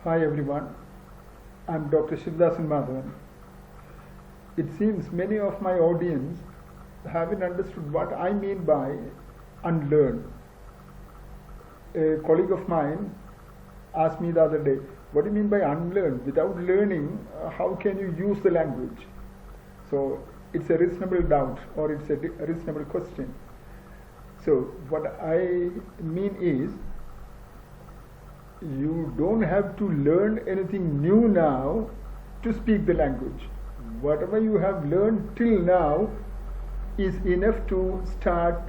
Hi everyone, I'm Dr. Sivadas Madhavan. It seems many of my audience haven't understood what I mean by unlearn. A colleague of mine asked me the other day, what do you mean by unlearn? Without learning, how can you use the language? So it's a reasonable doubt or it's a reasonable question. So what I mean is, you don't have to learn anything new now to speak the language. Whatever you have learned till now is enough to start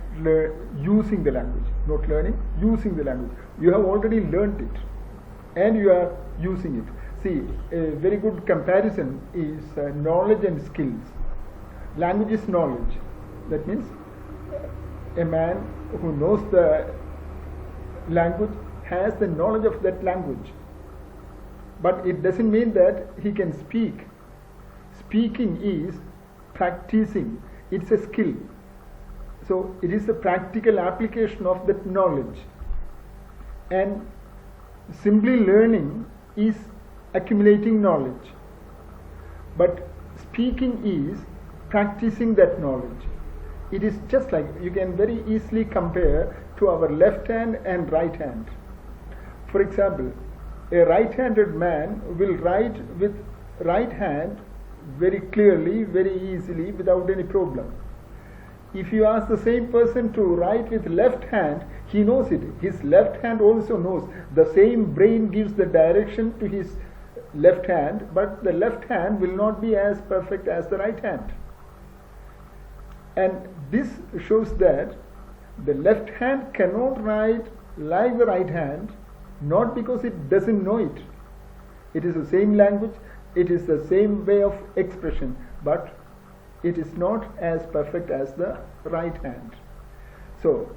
using the language. Not learning, using the language. You have already learned it and you are using it. See, a very good comparison is knowledge and skills. Language is knowledge. That means a man who knows the language has the knowledge of that language, but it doesn't mean that he can speak. Speaking is practicing, it's a skill. So it is a practical application of that knowledge, and simply learning is accumulating knowledge, but speaking is practicing that knowledge. It is just like, you can very easily compare to our left hand and right hand. For example, a right-handed man will write with right hand very clearly, very easily, without any problem. If you ask the same person to write with left hand, he knows it. His left hand also knows. The same brain gives the direction to his left hand, but the left hand will not be as perfect as the right hand. And this shows that the left hand cannot write like the right hand, not because it doesn't know it. It is the same language, it is the same way of expression, but it is not as perfect as the right hand. So,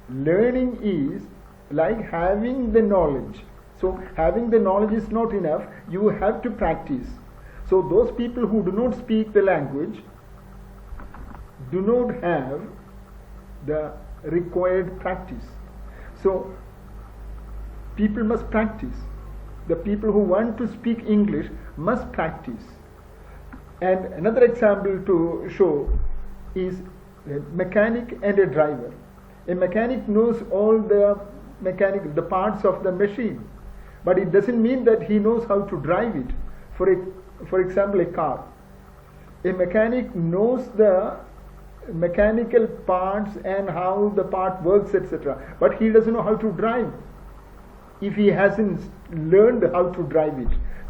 learning is like having the knowledge. So, having the knowledge is not enough, you have to practice. So, those people who do not speak the language do not have the required practice. So, people must practice. The people who want to speak English must practice. And another example to show is a mechanic and a driver. A mechanic knows all the parts of the machine, but it doesn't mean that he knows how to drive it. For example, a car. A mechanic knows the mechanical parts and how the part works, etc., but he doesn't know how to drive if he hasn't learned how to drive it.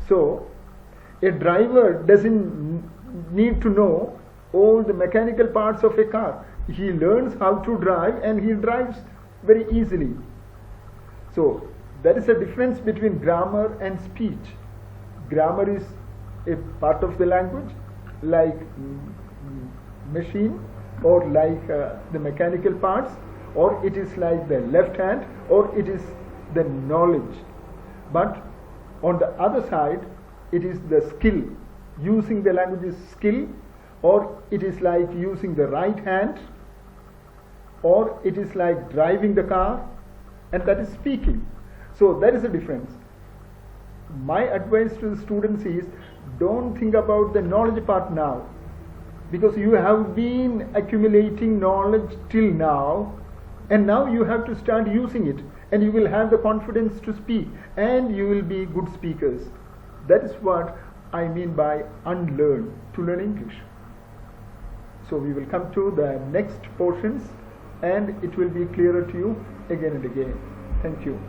So a driver doesn't need to know all the mechanical parts of a car. He learns how to drive and he drives very easily. So there is a difference between grammar and speech. Grammar is a part of the language, like machine, or like the mechanical parts, or it is like the left hand, or it is the knowledge. But on the other side, it is the skill. Using the language is skill, or it is like using the right hand, or it is like driving the car, and that is speaking. So there is a difference. My advice to the students is, don't think about the knowledge part now, because you have been accumulating knowledge till now, and now you have to start using it, and you will have the confidence to speak, and you will be good speakers. That is what I mean by unlearn, to learn English. So we will come to the next portions, and it will be clearer to you again and again. Thank you.